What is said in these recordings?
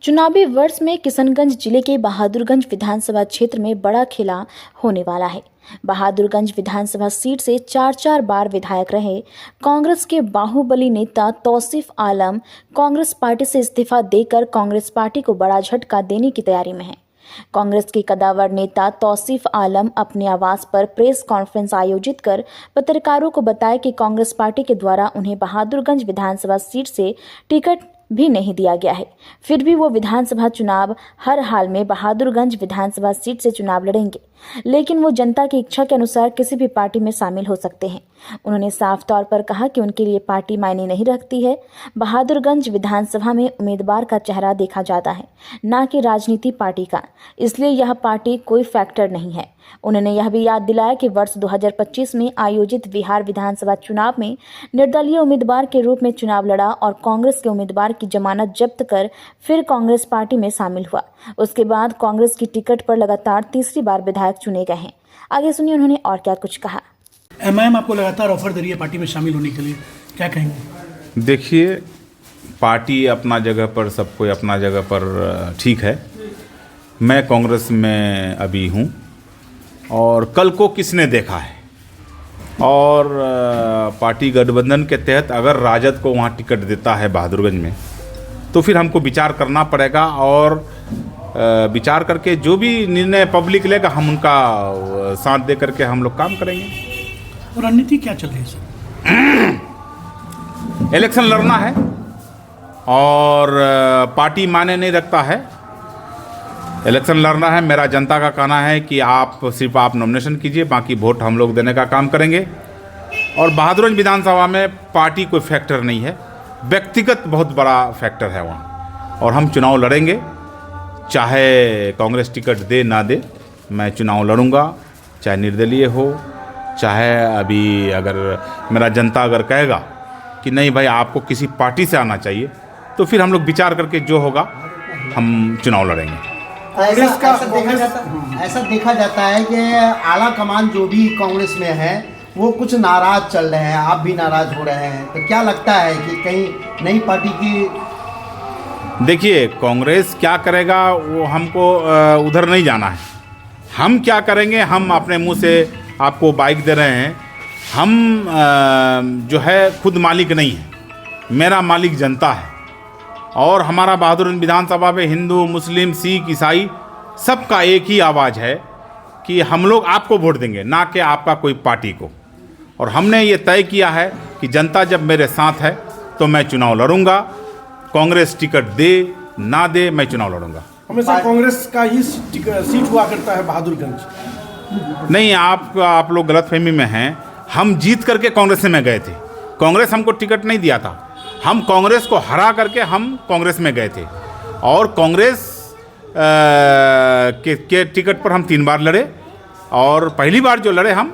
चुनावी वर्ष में किशनगंज जिले के बहादुरगंज विधानसभा क्षेत्र में बड़ा खेला होने वाला है। बहादुरगंज विधानसभा सीट से 4 बार विधायक रहे कांग्रेस के बाहुबली नेता तौसीफ आलम कांग्रेस पार्टी से इस्तीफा देकर कांग्रेस पार्टी को बड़ा झटका देने की तैयारी में है। कांग्रेस के कद्दावर नेता तौसीफ आलम अपने आवास पर प्रेस कॉन्फ्रेंस आयोजित कर पत्रकारों को बताया कि कांग्रेस पार्टी के द्वारा उन्हें बहादुरगंज विधानसभा सीट से टिकट भी नहीं दिया गया है, फिर भी वो विधानसभा चुनाव हर हाल में बहादुरगंज विधानसभा सीट से चुनाव लड़ेंगे, लेकिन वो जनता की इच्छा के अनुसार किसी भी पार्टी में शामिल हो सकते हैं। उन्होंने साफ तौर पर कहा कि उनके लिए पार्टी मायने नहीं रखती है। बहादुरगंज विधानसभा में उम्मीदवार का चेहरा देखा जाता है, ना कि राजनीति पार्टी का, इसलिए यह पार्टी कोई फैक्टर नहीं है। उन्होंने यह भी याद दिलाया कि वर्ष 2025 में आयोजित बिहार विधानसभा चुनाव में निर्दलीय उम्मीदवार के रूप में चुनाव लड़ा और कांग्रेस के उम्मीदवार की जमानत जब्त कर फिर कांग्रेस पार्टी में शामिल हुआ। उसके बाद कांग्रेस की टिकट पर लगातार तीसरी बार विधायक चुने गए हैं। आगे सुनिए उन्होंने और क्या कुछ कहा। एमआईएम आपको लगातार ऑफर दे रही है पार्टी में शामिल होने के लिए, क्या कहेंगे? देखिए, पार्टी अपना जगह पर, सब कोई अपना जगह पर ठीक है। मैं कांग्रेस में अभी हूँ और कल को किसने देखा है, और पार्टी गठबंधन के तहत अगर राजद को वहाँ टिकट देता है बहादुरगंज में, तो फिर हमको विचार करना पड़ेगा और विचार करके जो भी निर्णय पब्लिक लेगा हम उनका साथ दे करके हम लोग काम करेंगे। रणनीति क्या चल रही है सर? इलेक्शन लड़ना है और पार्टी माने नहीं रखता है। इलेक्शन लड़ना है। मेरा जनता का कहना है कि सिर्फ आप नॉमिनेशन कीजिए, बाकी वोट हम लोग देने का काम करेंगे। और बहादुरगंज विधानसभा में पार्टी कोई फैक्टर नहीं है, व्यक्तिगत बहुत बड़ा फैक्टर है वहाँ, और हम चुनाव लड़ेंगे। चाहे कांग्रेस टिकट दे ना दे, मैं चुनाव लड़ूंगा, चाहे निर्दलीय हो, चाहे अभी अगर मेरा जनता अगर कहेगा कि नहीं भाई आपको किसी पार्टी से आना चाहिए, तो फिर हम लोग विचार करके जो होगा हम चुनाव लड़ेंगे। ऐसा देखा जाता है कि आला कमान जो भी कांग्रेस में है वो कुछ नाराज चल रहे हैं, आप भी नाराज हो रहे हैं, तो क्या लगता है कि कहीं नई पार्टी की? देखिए, कांग्रेस क्या करेगा वो हमको उधर नहीं जाना है। हम क्या करेंगे, हम अपने मुंह से आपको बाइक दे रहे हैं। हम जो है खुद मालिक नहीं है, मेरा मालिक जनता है। और हमारा बहादुरगंज विधानसभा में हिंदू, मुस्लिम, सिख, ईसाई सबका एक ही आवाज़ है कि हम लोग आपको वोट देंगे, ना कि आपका कोई पार्टी को। और हमने ये तय किया है कि जनता जब मेरे साथ है तो मैं चुनाव लड़ूंगा। कांग्रेस टिकट दे ना दे, मैं चुनाव लड़ूंगा। हमेशा कांग्रेस का ही सीट हुआ करता है बहादुरगंज। नहीं, आप लोग गलतफहमी में हैं। हम जीत करके कांग्रेस में गए थे, कांग्रेस हमको टिकट नहीं दिया था। हम कांग्रेस को हरा करके हम कांग्रेस में गए थे, और कांग्रेस के टिकट पर हम 3 बार लड़े, और पहली बार जो लड़े हम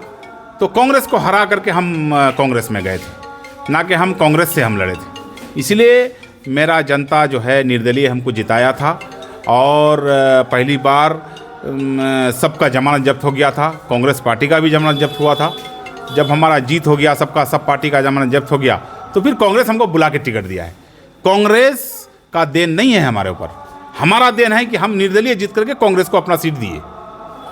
तो कांग्रेस को हरा करके हम कांग्रेस में गए थे, ना कि हम कांग्रेस से हम लड़े थे। इसलिए मेरा जनता जो है निर्दलीय हमको जिताया था, और पहली बार सबका जमानत जब्त हो गया था, कांग्रेस पार्टी का भी जमानत जब्त हुआ था। जब हमारा जीत हो गया, सब पार्टी का जमानत जब्त हो गया, तो फिर कांग्रेस हमको बुला के टिकट दिया है। कांग्रेस का देन नहीं है हमारे ऊपर, हमारा देन है कि हम निर्दलीय जीत करके कांग्रेस को अपना सीट दिए।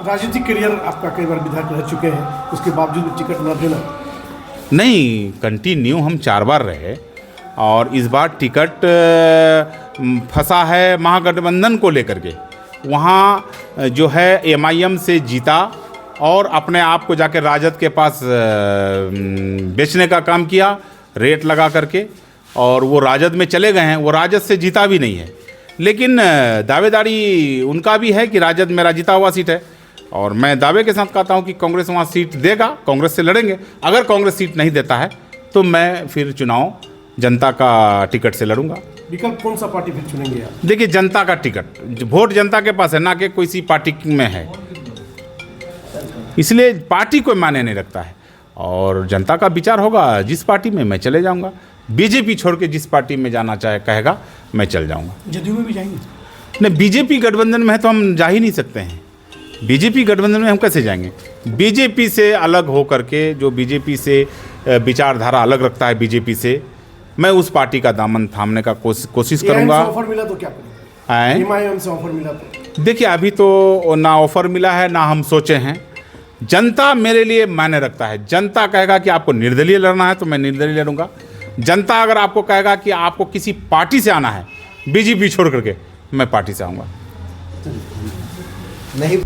राजनीतिक करियर आपका कई बार विधायक रह चुके हैं, उसके बावजूद भी टिकट न देना? नहीं, कंटिन्यू हम 4 बार रहे, और इस बार टिकट फंसा है महागठबंधन को लेकर के। वहाँ जो है एमआईएम से जीता और अपने आप को जाकर राजद के पास बेचने का काम किया, रेट लगा करके, और वो राजद में चले गए हैं। वो राजद से जीता भी नहीं है, लेकिन दावेदारी उनका भी है कि राजद मेरा जीता हुआ सीट है। और मैं दावे के साथ कहता हूं कि कांग्रेस वहाँ सीट देगा, कांग्रेस से लड़ेंगे। अगर कांग्रेस सीट नहीं देता है तो मैं फिर चुनाव जनता का टिकट से लड़ूंगा। विकल्प कौन सा पार्टी फिर चुनेंगे आप? देखिए, जनता का टिकट, वोट जनता के पास है, ना कि कोई सी पार्टी में है, इसलिए पार्टी कोई मायने नहीं रखता है। और जनता का विचार होगा, जिस पार्टी में मैं चले जाऊंगा। बीजेपी छोड़ के जिस पार्टी में जाना चाहे कहेगा, मैं चल जाऊंगा। जदयू में भी जाएंगे? नहीं, बीजेपी गठबंधन में है तो हम जा ही नहीं सकते हैं। बीजेपी गठबंधन में हम कैसे जाएंगे? बीजेपी से अलग हो करके, जो बीजेपी से विचारधारा अलग रखता है बीजेपी से, मैं उस पार्टी का दामन थामने का कोशिश करूंगा। ऑफर मिला तो क्या करेंगे? आए MIM से ऑफर मिला तो देखिए अभी तो ना ऑफर मिला है ना हम सोचे हैं। जनता मेरे लिए मायने रखता है। जनता कहेगा कि आपको निर्दलीय लड़ना है तो मैं निर्दलीय लड़ूंगा। जनता अगर आपको कहेगा कि आपको किसी पार्टी से आना है बीजेपी छोड़ करके, मैं पार्टी से आऊँगा। नहीं